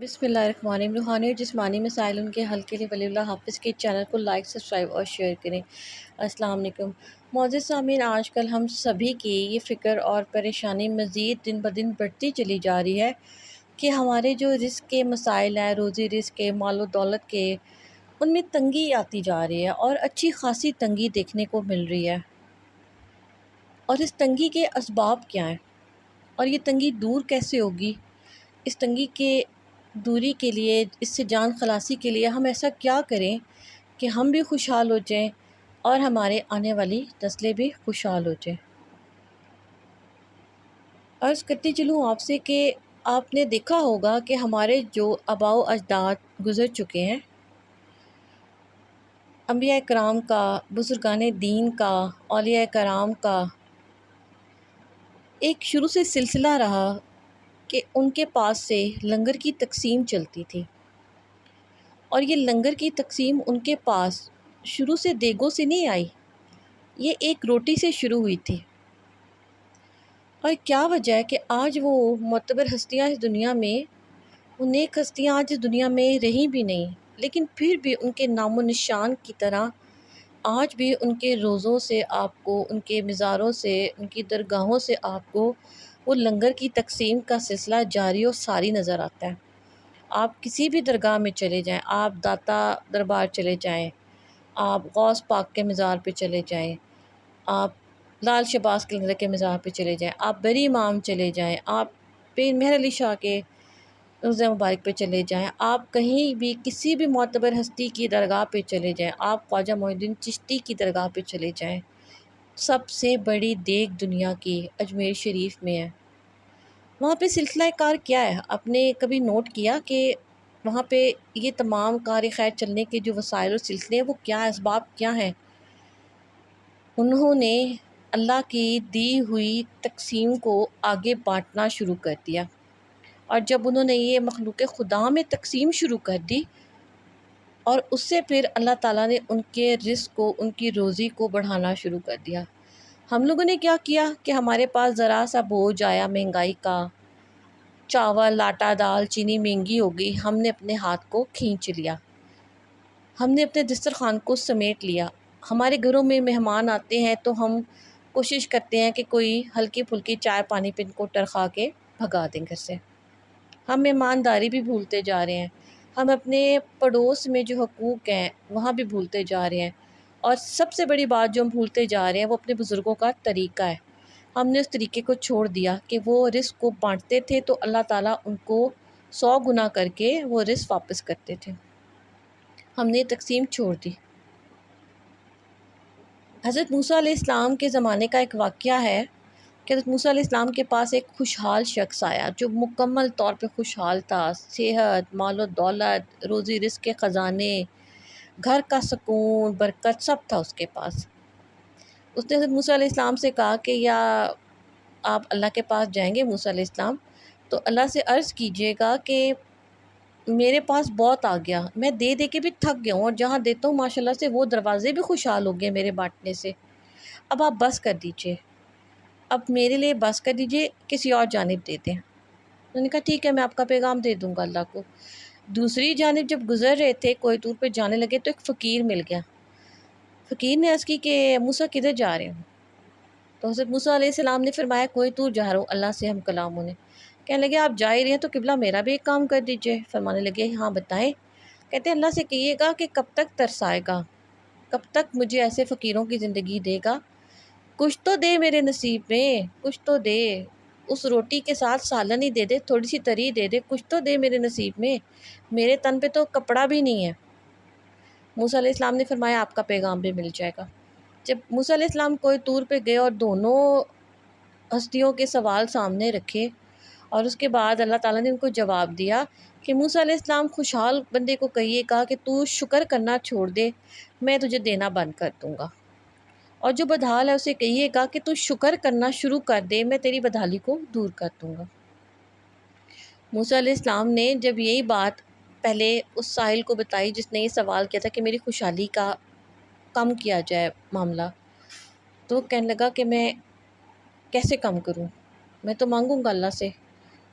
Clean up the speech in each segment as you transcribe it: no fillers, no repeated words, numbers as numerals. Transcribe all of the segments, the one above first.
بسم اللہ الرحمن الرحیم۔ روحانی اور جسمانی مسائل ان کے حل کے لیے ولی اللہ حافظ کے چینل کو لائک، سبسکرائب اور شیئر کریں۔ السلام علیکم معزز سامعین، آج کل ہم سبھی کی یہ فکر اور پریشانی مزید دن بدن بڑھتی چلی جا رہی ہے کہ ہمارے جو رزق کے مسائل ہیں، روزی رزق کے، مال و دولت کے، ان میں تنگی آتی جا رہی ہے اور اچھی خاصی تنگی دیکھنے کو مل رہی ہے۔ اور اس تنگی کے اسباب کیا ہیں اور یہ تنگی دور کیسے ہوگی؟ اس تنگی کے دوری کے لیے، اس سے جان خلاصی کے لیے ہم ایسا کیا کریں کہ ہم بھی خوشحال ہو جائیں اور ہمارے آنے والی نسلیں بھی خوشحال ہو جائیں۔ عرض کرتی چلوں آپ سے کہ آپ نے دیکھا ہوگا کہ ہمارے جو آباء و اجداد گزر چکے ہیں، انبیاء کرام کا، بزرگان دین کا، اولیاء کرام کا ایک شروع سے سلسلہ رہا کہ ان کے پاس سے لنگر کی تقسیم چلتی تھی، اور یہ لنگر کی تقسیم ان کے پاس شروع سے دیگوں سے نہیں آئی، یہ ایک روٹی سے شروع ہوئی تھی۔ اور کیا وجہ ہے کہ آج وہ معتبر ہستیاں اس دنیا میں، وہ نیک ہستیاں آج اس دنیا میں رہیں بھی نہیں، لیکن پھر بھی ان کے نام و نشان کی طرح آج بھی ان کے روضوں سے آپ کو، ان کے مزاروں سے، ان کی درگاہوں سے آپ کو وہ لنگر کی تقسیم کا سلسلہ جاری و ساری نظر آتا ہے۔ آپ کسی بھی درگاہ میں چلے جائیں، آپ داتا دربار چلے جائیں، آپ غوث پاک کے مزار پہ چلے جائیں، آپ لال شہباز قلندر کے مزار پہ چلے جائیں، آپ بری امام چلے جائیں، آپ پیر مہر علی شاہ کے روضہ مبارک پہ چلے جائیں، آپ کہیں بھی کسی بھی معتبر ہستی کی درگاہ پہ چلے جائیں، آپ خواجہ معین الدین چشتی کی درگاہ پہ چلے جائیں، سب سے بڑی دیگ دنیا کی اجمیر شریف میں ہے۔ وہاں پہ سلسلہ کار کیا ہے؟ آپ نے کبھی نوٹ کیا کہ وہاں پہ یہ تمام کار خیر چلنے کے جو وسائل اور سلسلے ہیں وہ کیا اسباب کیا ہیں؟ انہوں نے اللہ کی دی ہوئی تقسیم کو آگے بانٹنا شروع کر دیا، اور جب انہوں نے یہ مخلوق خدا میں تقسیم شروع کر دی، اور اس سے پھر اللہ تعالیٰ نے ان کے رزق کو، ان کی روزی کو بڑھانا شروع کر دیا۔ ہم لوگوں نے کیا کیا کہ ہمارے پاس ذرا سا بوجھ آیا مہنگائی کا، چاول، آٹا، دال، چینی مہنگی ہو گئی، ہم نے اپنے ہاتھ کو کھینچ لیا، ہم نے اپنے دسترخوان کو سمیٹ لیا۔ ہمارے گھروں میں مہمان آتے ہیں تو ہم کوشش کرتے ہیں کہ کوئی ہلکی پھلکی چائے پانی پہ ان کو ٹرخا کے بھگا دیں گھر سے۔ ہم ایمانداری بھی بھولتے جا رہے ہیں، ہم اپنے پڑوس میں جو حقوق ہیں وہاں بھی بھولتے جا رہے ہیں، اور سب سے بڑی بات جو ہم بھولتے جا رہے ہیں وہ اپنے بزرگوں کا طریقہ ہے۔ ہم نے اس طریقے کو چھوڑ دیا کہ وہ رزق کو بانٹتے تھے تو اللہ تعالیٰ ان کو 100 گنا کر کے وہ رزق واپس کرتے تھے۔ ہم نے تقسیم چھوڑ دی۔ حضرت موسیٰ علیہ السلام کے زمانے کا ایک واقعہ ہے کہ حضرت موسیٰ علیہ السلام کے پاس ایک خوشحال شخص آیا جو مکمل طور پہ خوشحال تھا، صحت، مال و دولت، روزی رزق کے خزانے، گھر کا سکون، برکت سب تھا اس کے پاس۔ اس نے حضرت موسیٰ علیہ السلام سے کہا کہ یا آپ اللہ کے پاس جائیں گے موسیٰ علیہ السلام تو اللہ سے عرض کیجئے گا کہ میرے پاس بہت آ گیا، میں دے دے کے بھی تھک گیا ہوں، اور جہاں دیتا ہوں ماشاءاللہ سے وہ دروازے بھی خوشحال ہو گئے میرے بانٹنے سے، اب آپ بس کر دیجئے، اب میرے لیے بس کر دیجئے، کسی اور جانب دے دیں۔ انہوں نے کہا ٹھیک ہے، میں آپ کا پیغام دے دوں گا اللہ کو۔ دوسری جانب جب گزر رہے تھے، کوئی طور پہ جانے لگے تو ایک فقیر مل گیا۔ فقیر نے عرض کی کہ موسیٰ کدھر جا رہے ہوں؟ تو حضرت موسیٰ علیہ السلام نے فرمایا کوئی طور جا رہا ہوں، اللہ سے ہم کلام ہونے۔ کہنے لگے آپ جا ہی رہے ہیں تو قبلہ میرا بھی ایک کام کر دیجئے۔ فرمانے لگے ہاں بتائیں۔ کہتے ہیں اللہ سے کہیے گا کہ کب تک ترسائے گا، کب تک مجھے ایسے فقیروں کی زندگی دے گا، کچھ تو دے میرے نصیب میں، کچھ تو دے، اس روٹی کے ساتھ سالن ہی دے دے، تھوڑی سی تری دے دے، کچھ تو دے میرے نصیب میں، میرے تن پہ تو کپڑا بھی نہیں ہے۔ موسیٰ علیہ السلام نے فرمایا آپ کا پیغام بھی مل جائے گا۔ جب موسیٰ علیہ السلام کوئی طور پہ گئے اور دونوں ہستیوں کے سوال سامنے رکھے، اور اس کے بعد اللہ تعالیٰ نے ان کو جواب دیا کہ موسیٰ علیہ السلام خوشحال بندے کو کہیے گا کہ تو شکر کرنا چھوڑ دے، میں تجھے دینا بند کر دوں گا، اور جو بدحال ہے اسے کہیے گا کہ تو شکر کرنا شروع کر دے، میں تیری بدحالی کو دور کر دوں گا۔ موسیٰ علیہ السلام نے جب یہی بات پہلے اس سائل کو بتائی جس نے یہ سوال کیا تھا کہ میری خوشحالی کا کم کیا جائے معاملہ، تو کہنے لگا کہ میں کیسے کم کروں، میں تو مانگوں گا اللہ سے،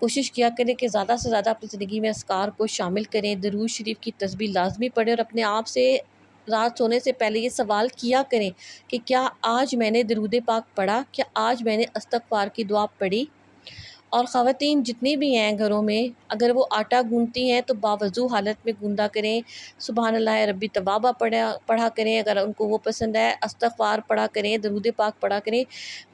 کوشش کیا کریں کہ زیادہ سے زیادہ اپنی زندگی میں اذکار کو شامل کریں، درود شریف کی تسبیح لازمی پڑھیں، اور اپنے آپ سے رات سونے سے پہلے یہ سوال کیا کریں کہ کیا آج میں نے درود پاک پڑھا، کیا آج میں نے استغفار کی دعا پڑھی۔ اور خواتین جتنی بھی ہیں گھروں میں، اگر وہ آٹا گوندتی ہیں تو باوضو حالت میں گوندا کریں، سبحان اللہ ربی طوابہ پڑھا کریں، اگر ان کو وہ پسند ہے استغفار پڑھا کریں، درود پاک پڑھا کریں،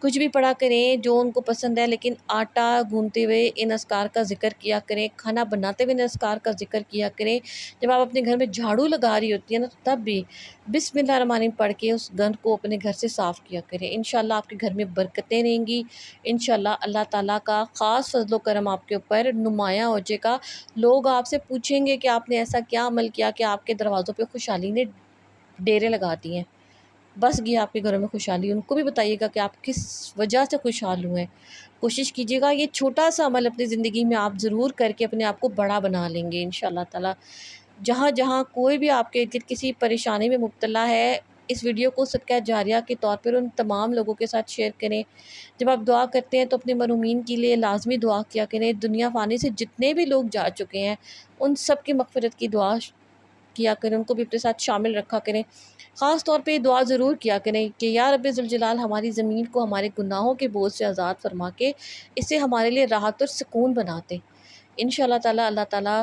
کچھ بھی پڑھا کریں جو ان کو پسند ہے، لیکن آٹا گوندتے ہوئے ان اذکار کا ذکر کیا کریں، کھانا بناتے ہوئے ان اذکار کا ذکر کیا کریں، جب آپ اپنے گھر میں جھاڑو لگا رہی ہوتی ہیں نا تو تب بھی بسم اللہ الرحمن الرحیم پڑھ کے اس گند کو اپنے گھر سے صاف کیا کریں۔ انشاءاللہ آپ کے گھر میں برکتیں رہیں گی، انشاءاللہ اللہ تعالیٰ کا خاص فضل و کرم آپ کے اوپر نمایاں ہو جائے گا۔ لوگ آپ سے پوچھیں گے کہ آپ نے ایسا کیا عمل کیا کہ آپ کے دروازوں پہ خوشحالی نے ڈیرے لگا دی ہیں، بس گیا آپ کے گھروں میں خوشحالی۔ ان کو بھی بتائیے گا کہ آپ کس وجہ سے خوشحال ہوئے ہیں، کوشش کیجیے گا یہ چھوٹا سا عمل اپنی زندگی میں آپ ضرور کر کے اپنے آپ کو بڑا بنا لیں گے انشاءاللہ تعالیٰ۔ جہاں جہاں کوئی بھی آپ کے کسی پریشانی میں مبتلا ہے، اس ویڈیو کو صدقہ جاریہ کے طور پر ان تمام لوگوں کے ساتھ شیئر کریں۔ جب آپ دعا کرتے ہیں تو اپنے مرحومین کے لیے لازمی دعا کیا کریں، دنیا فانی سے جتنے بھی لوگ جا چکے ہیں ان سب کی مغفرت کی دعا کیا کریں، ان کو بھی اپنے ساتھ شامل رکھا کریں۔ خاص طور پہ دعا ضرور کیا کریں کہ یا رب ذوالجلال ہماری زمین کو ہمارے گناہوں کے بوجھ سے آزاد فرما کے اسے ہمارے لیے راحت اور سکون بناتے۔ انشاءاللہ تعالیٰ اللہ تعالیٰ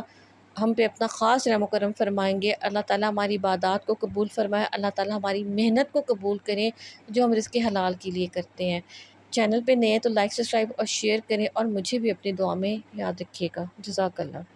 ہم پہ اپنا خاص رحم و کرم فرمائیں گے، اللہ تعالیٰ ہماری عبادات کو قبول فرمائے، اللہ تعالیٰ ہماری محنت کو قبول کریں جو ہم رزق حلال کے لیے کرتے ہیں۔ چینل پہ نئے تو لائک سبسکرائب اور شیئر کریں، اور مجھے بھی اپنی دعا میں یاد رکھیے گا۔ جزاک اللہ۔